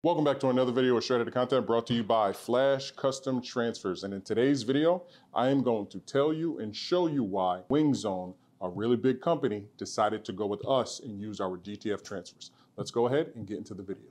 Welcome back to another video of Shredded Content brought to you by Flash Custom Transfers. And in today's video, I am going to tell you and show you why Wingzone, a really big company, decided to go with us and use our DTF transfers. Let's go ahead and get into the video.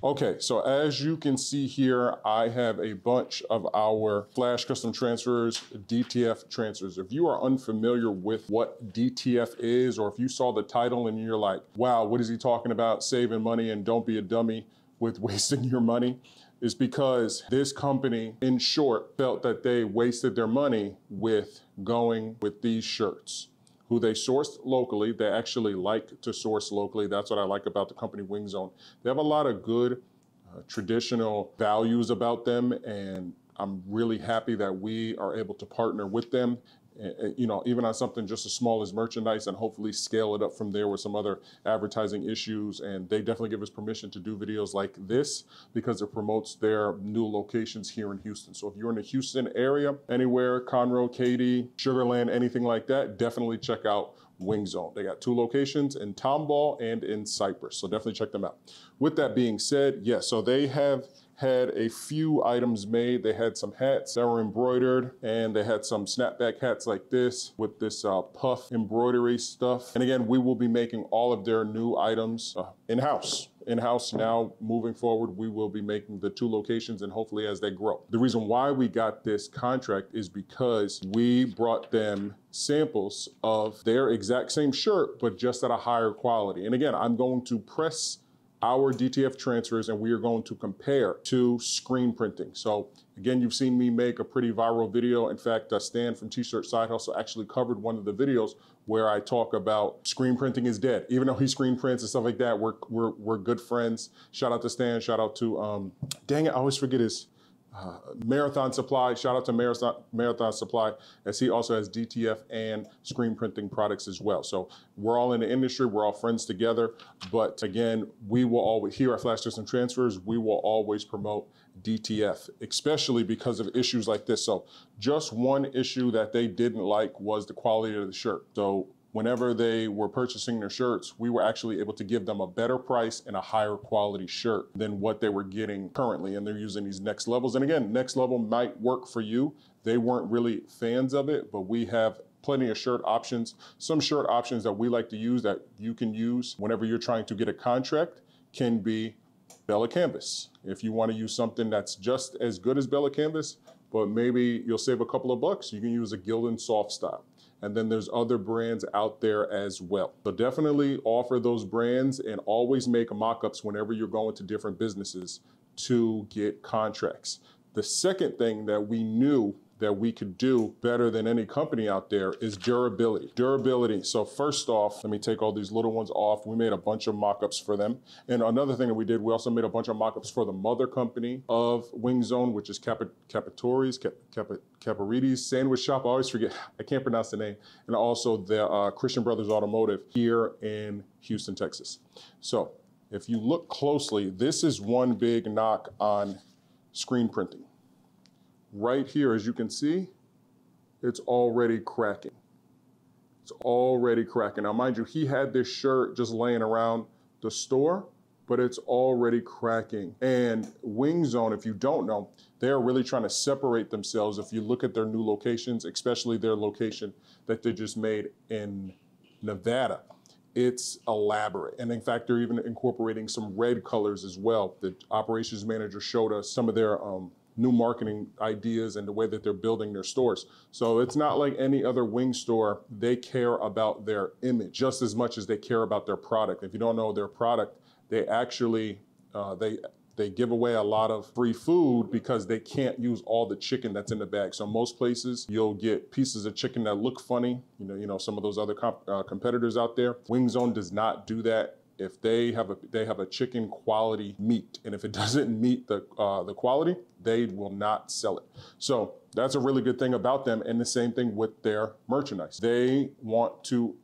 Okay, so as you can see here, I have a bunch of our Flash Custom Transfers, DTF transfers. If you are unfamiliar with what DTF is, or if you saw the title and you're like, wow, what is he talking about? Saving money and don't be a dummy with wasting your money, is because this company, in short, felt that they wasted their money with going with these shirts, who they sourced locally. They actually like to source locally. That's what I like about the company Wingzone. They have a lot of good traditional values about them, and I'm really happy that we are able to partner with them, you know, even on something just as small as merchandise, and hopefully scale it up from there with some other advertising issues. And they definitely give us permission to do videos like this because it promotes their new locations here in Houston. So if you're in the Houston area, anywhere, Conroe, Katy, Sugar Land, anything like that, definitely check out Wingzone. They got 2 locations in Tomball and in Cypress. So definitely check them out. With that being said, yes, so they have had a few items made. They had some hats that were embroidered, and they had some snapback hats like this with this puff embroidery stuff. And again, we will be making all of their new items in-house. In-house now, moving forward, we will be making the 2 locations, and hopefully as they grow. The reason why we got this contract is because we brought them samples of their exact same shirt, but just at a higher quality. And again, I'm going to press our DTF transfers, and we are going to compare to screen printing. So again, you've seen me make a pretty viral video. In fact, Stan from T-Shirt Side Hustle actually covered one of the videos where I talk about screen printing is dead. Even though he screen prints and stuff like that, we're good friends. Shout out to Stan, shout out to, dang it, I always forget his, Marathon Supply. Shout out to Marathon Supply, as he also has DTF and screen printing products as well. So we're all in the industry, we're all friends together. But again, we will always, here at Flash Custom Transfers, we will always promote DTF, especially because of issues like this. So just one issue that they didn't like was the quality of the shirt. So whenever they were purchasing their shirts, we were actually able to give them a better price and a higher quality shirt than what they were getting currently. And they're using these next levels. And again, next level might work for you. They weren't really fans of it, but we have plenty of shirt options. Some shirt options that we like to use that you can use whenever you're trying to get a contract can be Bella Canvas. If you want to use something that's just as good as Bella Canvas, but maybe you'll save a couple of bucks, you can use a Gildan Soft Style. And then there's other brands out there as well. So definitely offer those brands, and always make mock-ups whenever you're going to different businesses to get contracts. The second thing that we knew that we could do better than any company out there is durability. Durability. So first off, let me take all these little ones off. We made a bunch of mock-ups for them. And another thing that we did, we also made a bunch of mock-ups for the mother company of Wingzone, which is Caparides Sandwich Shop. I always forget, I can't pronounce the name. And also the Christian Brothers Automotive here in Houston, Texas. So if you look closely, this is one big knock on screen printing. Right here, as you can see, it's already cracking. It's already cracking. Now, mind you, he had this shirt just laying around the store, but it's already cracking. And Wingzone, if you don't know, they're really trying to separate themselves. If you look at their new locations, especially their location that they just made in Nevada, it's elaborate. And in fact, they're even incorporating some red colors as well. The operations manager showed us some of their new marketing ideas and the way that they're building their stores. So it's not like any other wing store. They care about their image just as much as they care about their product. If you don't know their product, they actually, they give away a lot of free food because they can't use all the chicken that's in the bag. So most places you'll get pieces of chicken that look funny. You know some of those other competitors out there. Wingzone does not do that. If they have a chicken quality meat, and if it doesn't meet the quality, they will not sell it. So that's a really good thing about them. And the same thing with their merchandise. They want to,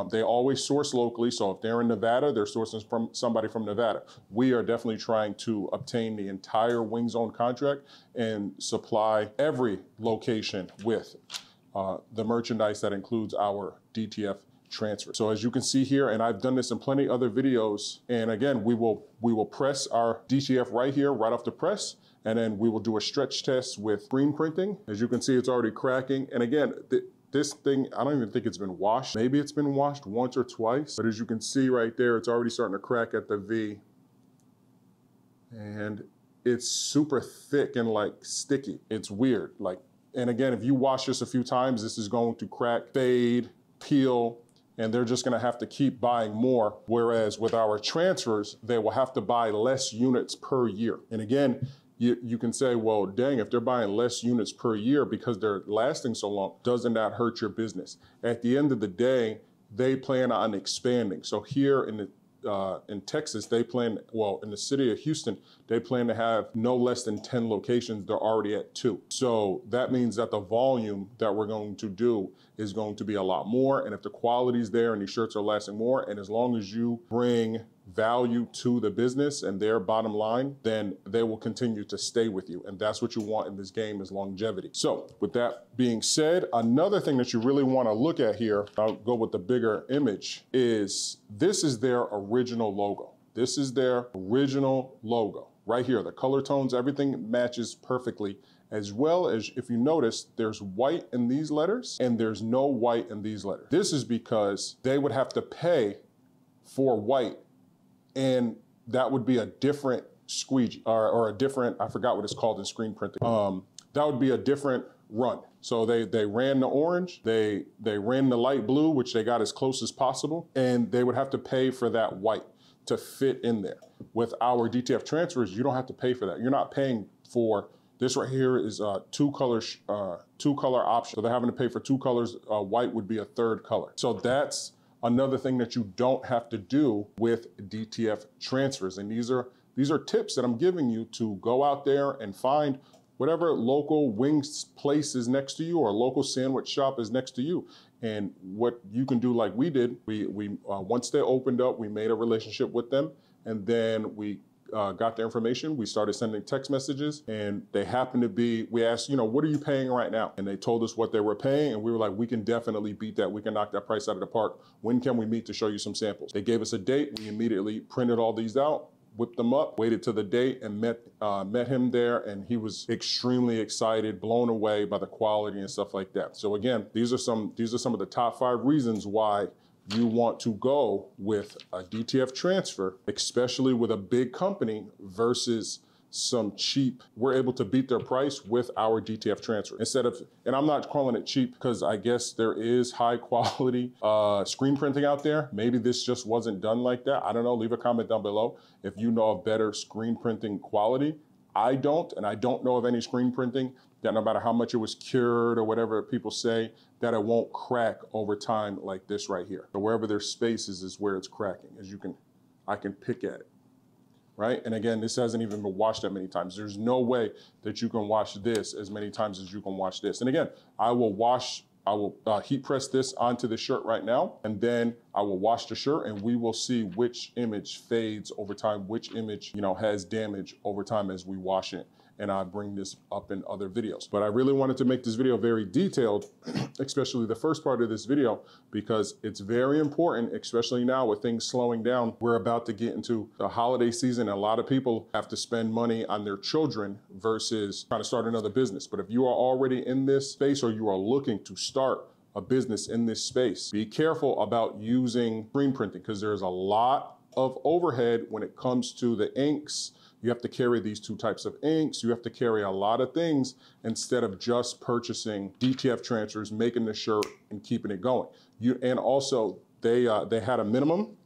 they always source locally. So if they're in Nevada, they're sourcing from somebody from Nevada. We are definitely trying to obtain the entire Wingzone contract and supply every location with the merchandise that includes our DTF transfer. So as you can see here, and I've done this in plenty other videos, and again, we will press our DTF right here, right off the press, and then we will do a stretch test with screen printing. As you can see, it's already cracking. And again, this thing, I don't even think it's been washed. Maybe it's been washed once or twice, but as you can see right there, it's already starting to crack at the V. And it's super thick and like sticky. It's weird. Like, and again, if you wash this a few times, this is going to crack, fade, peel, and they're just gonna have to keep buying more. Whereas with our transfers, they will have to buy less units per year. And again, you can say, well, dang, if they're buying less units per year because they're lasting so long, doesn't that hurt your business? At the end of the day, they plan on expanding. So here in Texas, they plan, well, in the city of Houston, they plan to have no less than 10 locations. They're already at 2. So that means that the volume that we're going to do is going to be a lot more. And if the quality's there and these shirts are lasting more, and as long as you bring value to the business and their bottom line, then they will continue to stay with you. And that's what you want in this game, is longevity. So with that being said, another thing that you really want to look at here, I'll go with the bigger image, is this is their original logo. This is their original logo right here. The color tones, everything matches perfectly, as well as, if you notice, there's white in these letters and there's no white in these letters. This is because they would have to pay for white, and that would be a different squeegee or a different, I forgot what it's called in screen printing. That would be a different run. So they ran the orange, they ran the light blue, which they got as close as possible, and they would have to pay for that white to fit in there. With our DTF transfers, you don't have to pay for that. You're not paying for, this right here is two color option. So they're having to pay for 2 colors. White would be a 3rd color. So that's another thing that you don't have to do with DTF transfers. And these are tips that I'm giving you to go out there and find whatever local wings place is next to you or local sandwich shop is next to you. And what you can do, like we did, we once they opened up, we made a relationship with them, and then we got their information. We started sending text messages, and they happened to be, we asked, what are you paying right now? And they told us what they were paying, and we were like, we can definitely beat that. We can knock that price out of the park. When can we meet to show you some samples? They gave us a date. We immediately printed all these out, whipped them up, waited to the date, and met him there, and he was extremely excited, blown away by the quality and stuff like that. So again, these are some of the top 5 reasons why you want to go with a DTF transfer, especially with a big company versus some cheap. We're able to beat their price with our DTF transfer instead of, and I'm not calling it cheap because I guess there is high quality screen printing out there. Maybe this just wasn't done like that. I don't know. Leave a comment down below if you know of better screen printing quality. I don't, and I don't know of any screen printing that, no matter how much it was cured or whatever people say, that it won't crack over time like this right here. So wherever there's spaces is where it's cracking. I can pick at it, right? And again, this hasn't even been washed that many times. There's no way that you can wash this as many times as you can wash this. And again, I will heat press this onto the shirt right now, and then I will wash the shirt, and we will see which image fades over time, which image, has damage over time as we wash it. And I bring this up in other videos. But I really wanted to make this video very detailed, especially the first part of this video, because it's very important, especially now with things slowing down. We're about to get into the holiday season. A lot of people have to spend money on their children versus trying to start another business. But if you are already in this space or you are looking to start a business in this space, be careful about using screen printing because there's a lot of overhead when it comes to the inks. You have to carry these 2 types of inks. You have to carry a lot of things instead of just purchasing DTF transfers, making the shirt, and keeping it going. And also, they had a minimum.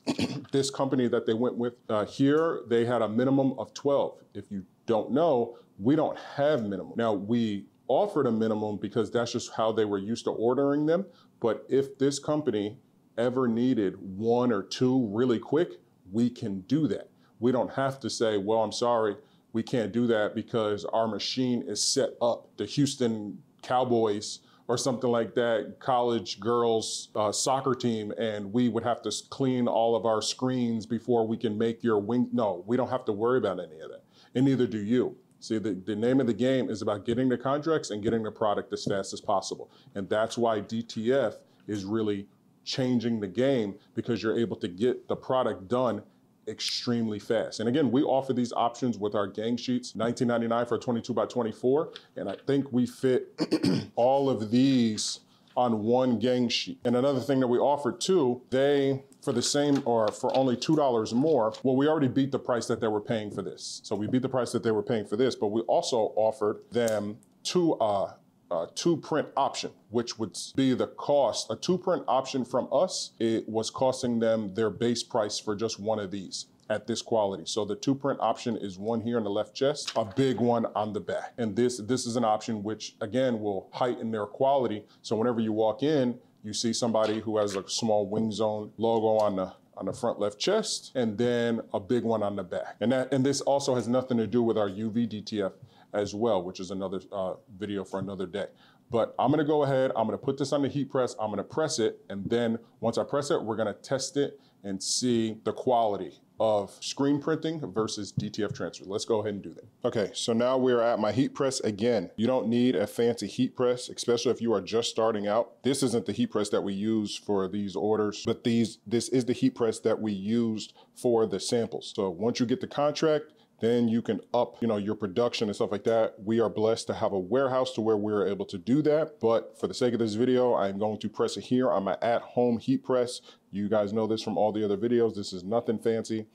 This company that they went with here, they had a minimum of 12. If you don't know, we don't have minimum. Now, we offered a minimum because that's just how they were used to ordering them. But if this company ever needed 1 or 2 really quick, we can do that. We don't have to say, well, I'm sorry, we can't do that because our machine is set up. The Houston Cowboys or something like that, college girls soccer team, and we would have to clean all of our screens before we can make your wing. No, we don't have to worry about any of that. And neither do you. See, the name of the game is about getting the contracts and getting the product as fast as possible. And that's why DTF is really changing the game because you're able to get the product done extremely fast. And again, we offer these options with our gang sheets, $19.99 for a 22 by 24. And I think we fit all of these on one gang sheet. And another thing that we offer too, for the same or for only $2 more, well, we already beat the price that they were paying for this. So we beat the price that they were paying for this, but we also offered them two print option, which would be the cost. A 2-print option from us, it was costing them their base price for just one of these at this quality. So the 2-print option is one here in the left chest, a big one on the back. And this is an option which again will heighten their quality. So whenever you walk in, you see somebody who has a small Wingzone logo on the front left chest, and then a big one on the back. And this also has nothing to do with our UVDTF as well, which is another video for another day. But I'm gonna go ahead, I'm gonna put this on the heat press, I'm gonna press it, and then once I press it, we're gonna test it and see the quality of screen printing versus DTF transfer. Let's go ahead and do that. Okay, so now we're at my heat press again. You don't need a fancy heat press, especially if you are just starting out. This isn't the heat press that we use for these orders, but this is the heat press that we used for the samples. So once you get the contract, then you can up, your production and stuff like that. We are blessed to have a warehouse to where we're able to do that. But for the sake of this video, I'm going to press it here on my at-home heat press. You guys know this from all the other videos. This is nothing fancy.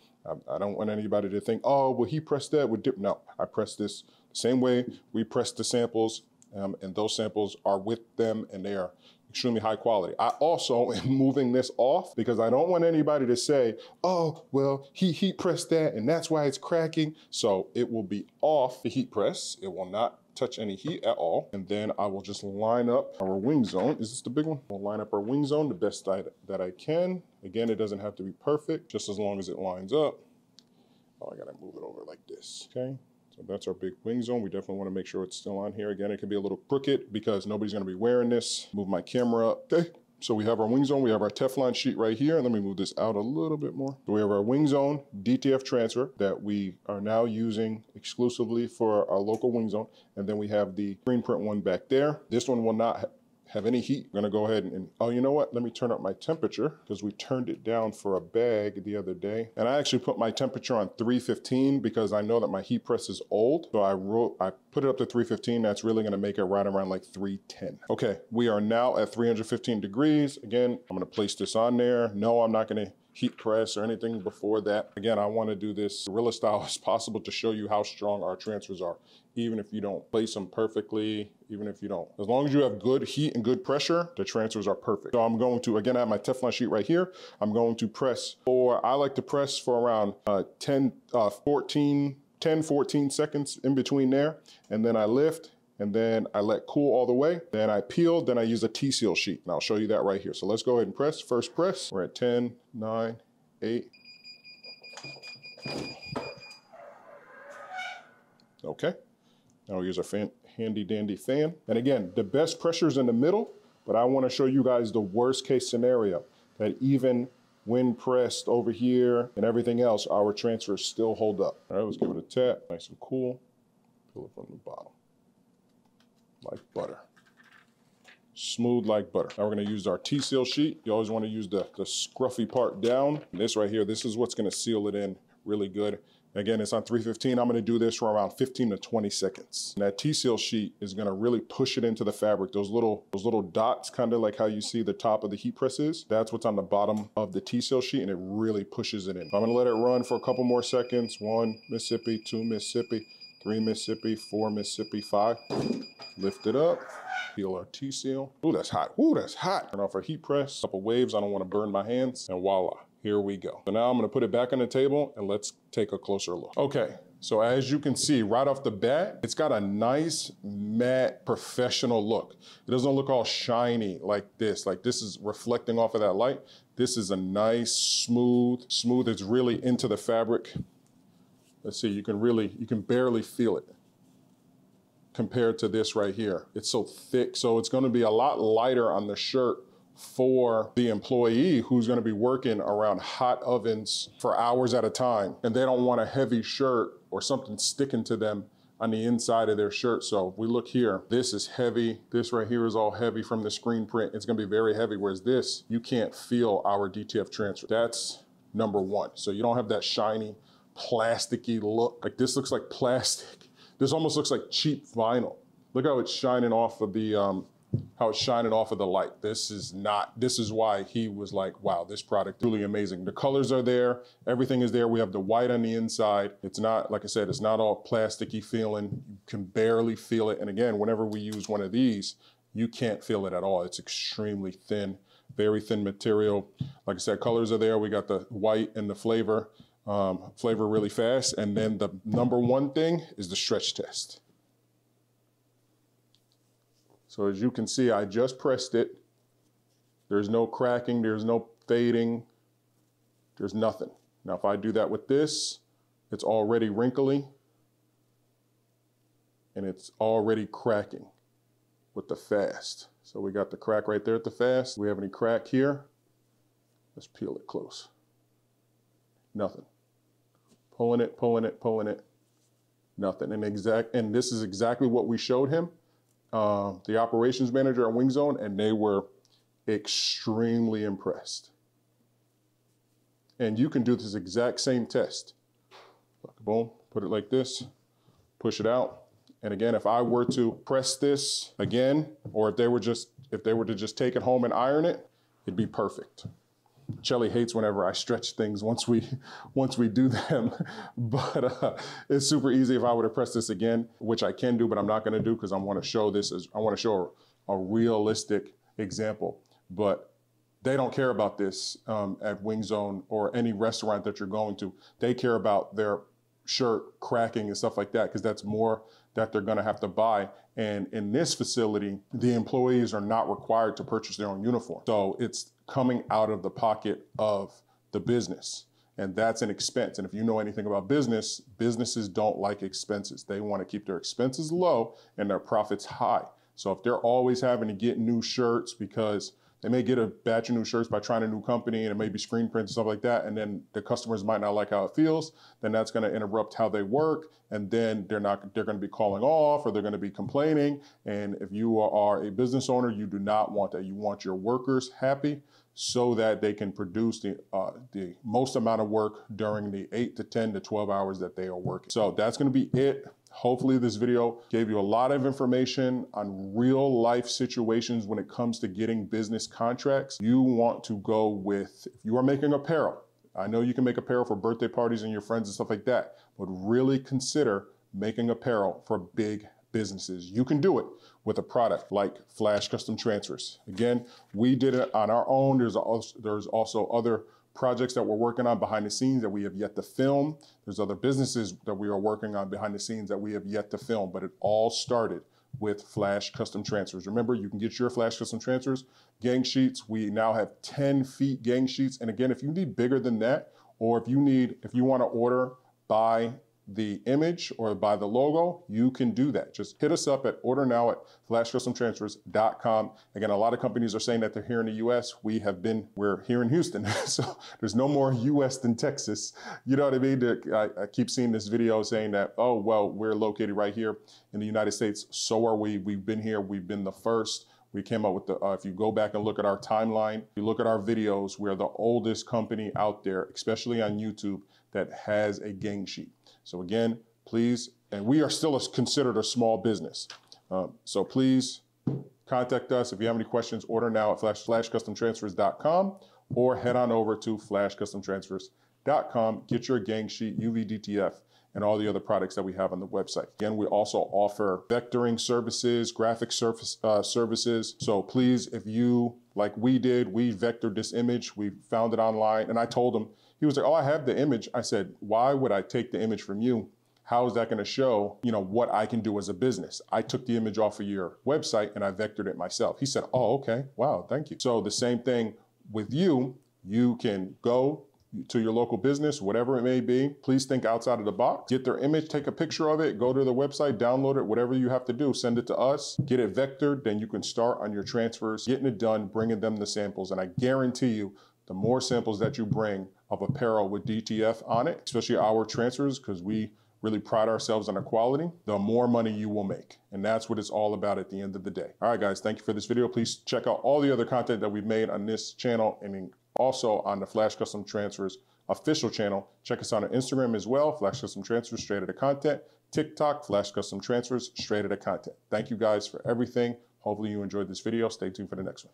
I don't want anybody to think, oh, well, he pressed that with dip. No, I press this the same way we press the samples, and those samples are with them, and they are extremely high quality. I also am moving this off because I don't want anybody to say, oh, well, he heat pressed that and that's why it's cracking. So it will be off the heat press. It will not touch any heat at all. And then I will just line up our Wingzone. Is this the big one? We'll line up our Wingzone the best that I can. Again, it doesn't have to be perfect, just as long as it lines up. Oh, I gotta move it over like this, okay? So that's our big Wingzone. We definitely want to make sure it's still on here. Again, it can be a little crooked because nobody's going to be wearing this. Move my camera up. Okay. So we have our Wingzone. We have our Teflon sheet right here. Let me move this out a little bit more. So we have our Wingzone DTF transfer that we are now using exclusively for our local Wingzone. And then we have the screen print one back there. This one will not have any heat. I'm gonna go ahead and, oh, you know what? Let me turn up my temperature because we turned it down for a bag the other day. And I actually put my temperature on 315 because I know that my heat press is old. So I put it up to 315. That's really gonna make it right around like 310. Okay, we are now at 315 degrees. Again, I'm gonna place this on there. No, I'm not gonna heat press or anything before that. Again, I wanna do this guerrilla style as possible to show you how strong our transfers are. Even if you don't place them perfectly, even if you don't. As long as you have good heat and good pressure, the transfers are perfect. So I'm going to, again, I have my Teflon sheet right here. I'm going to press I like to press for around 10, 14 seconds in between there. And then I lift, and then I let cool all the way. Then I peel, then I use a T-seal sheet. And I'll show you that right here. So let's go ahead and press, first press. We're at 10, 9, 8. Okay. Now we'll use our handy dandy fan. And again, the best pressure is in the middle, but I want to show you guys the worst case scenario that even when pressed over here and everything else, our transfers still hold up. All right, let's give it a tap, nice and cool. Peel it from the bottom, like butter. Smooth like butter. Now we're gonna use our T-seal sheet. You always wanna use the scruffy part down. And this right here, this is what's gonna seal it in really good. Again, it's on 315. I'm gonna do this for around 15 to 20 seconds. And that T-seal sheet is gonna really push it into the fabric. Those little dots, kind of like how you see the top of the heat press is, that's what's on the bottom of the T-seal sheet, and it really pushes it in. I'm gonna let it run for a couple more seconds. 1 Mississippi, 2 Mississippi, 3 Mississippi, 4 Mississippi, 5. Lift it up, peel our T-seal. Ooh, that's hot, ooh, that's hot. Turn off our heat press, couple waves, I don't wanna burn my hands, and voila. Here we go. So now I'm gonna put it back on the table and let's take a closer look. Okay, so as you can see right off the bat, it's got a nice matte professional look. It doesn't look all shiny like this is reflecting off of that light. This is a nice, smooth, it's really into the fabric. Let's see, you can barely feel it compared to this right here. It's so thick, so it's gonna be a lot lighter on the shirt for the employee who's gonna be working around hot ovens for hours at a time, and they don't want a heavy shirt or something sticking to them on the inside of their shirt. So if we look here, this is heavy. This right here is all heavy from the screen print. It's gonna be very heavy, whereas this, you can't feel our DTF transfer. That's number one. So you don't have that shiny, plasticky look. Like this looks like plastic. This almost looks like cheap vinyl. Look how it's shining off of the light. This is why he was like, wow, this product is really amazing. The colors are there, everything is there. We have the white on the inside. It's not, like I said, it's not all plasticky feeling. You can barely feel it. And again, whenever we use one of these, you can't feel it at all. It's extremely thin, very thin material. Like I said, colors are there. We got the white and the flavor really fast. And then the number one thing is the stretch test. So as you can see, I just pressed it. There's no cracking, there's no fading, there's nothing. Now, if I do that with this, it's already wrinkly and it's already cracking with the fast. So we got the crack right there at the fast. Do we have any crack here? Let's peel it close. Nothing. Pulling it, pulling it, pulling it, nothing. And this is exactly what we showed him. The operations manager at Wingzone, and they were extremely impressed. And you can do this exact same test. Boom, put it like this, push it out. And again, if I were to press this again, or if they were to just take it home and iron it, it'd be perfect. Shelly hates whenever I stretch things once we do them, but it's super easy if I were to press this again, which I can do, but I'm not going to do because I want to show a realistic example. But they don't care about this at Wingzone or any restaurant that you're going to. They care about their shirt cracking and stuff like that because that's more that they're going to have to buy. And in this facility, the employees are not required to purchase their own uniform. So it's coming out of the pocket of the business. And that's an expense. And if you know anything about business, businesses don't like expenses. They want to keep their expenses low and their profits high. So if they're always having to get new shirts because they may get a batch of new shirts by trying a new company and it may be screen print and stuff like that, and then the customers might not like how it feels, then that's going to interrupt how they work, and then they're going to be calling off or they're going to be complaining. And if you are a business owner, you do not want that. You want your workers happy so that they can produce the most amount of work during the 8 to 10 to 12 hours that they are working. So that's going to be it. Hopefully this video gave you a lot of information on real life situations when it comes to getting business contracts. You want to go with, if you are making apparel, I know you can make apparel for birthday parties and your friends and stuff like that, but really consider making apparel for big businesses. You can do it with a product like Flash Custom Transfers. Again, we did it on our own. There's also other projects that we're working on behind the scenes that we have yet to film. There's other businesses that we are working on behind the scenes that we have yet to film, but it all started with Flash Custom Transfers. Remember, you can get your Flash Custom Transfers gang sheets. We now have 10 feet gang sheets. And again, if you need bigger than that, or if you want to order by the image or by the logo, you can do that. Just hit us up at order now at flashcustomtransfers.com. Again, a lot of companies are saying that they're here in the US. We're here in Houston. So there's no more US than Texas. You know what I mean? I keep seeing this video saying that, oh, well, we're located right here in the United States. So are we. We've been here. We've been the first. We came up with if you go back and look at our timeline, you look at our videos, we're the oldest company out there, especially on YouTube, that has a gang sheet. So again, please, and we are still considered a small business. So please contact us. If you have any questions, order now at flashcustomtransfers.com or head on over to flashcustomtransfers.com. Get your gang sheet, UVDTF, and all the other products that we have on the website. Again, we also offer vectoring services, graphic services. So please, if you, like we did, we vectored this image, we found it online, and I told him, he was like, oh, I have the image. I said, why would I take the image from you? How is that going to show, what I can do as a business? I took the image off of your website and I vectored it myself. He said, oh, okay. Wow, thank you. So the same thing with you. You can go to your local business, whatever it may be. Please think outside of the box. Get their image, take a picture of it, go to the website, download it, whatever you have to do, send it to us, get it vectored, then you can start on your transfers, getting it done, bringing them the samples. And I guarantee you, the more samples that you bring of apparel with DTF on it, especially our transfers, because we really pride ourselves on our quality, the more money you will make. And that's what it's all about at the end of the day. All right, guys, thank you for this video. Please check out all the other content that we've made on this channel and also on the Flash Custom Transfers official channel. Check us out on Instagram as well, Flash Custom Transfers, straight out of content. TikTok, Flash Custom Transfers, straight out of content. Thank you guys for everything. Hopefully you enjoyed this video. Stay tuned for the next one.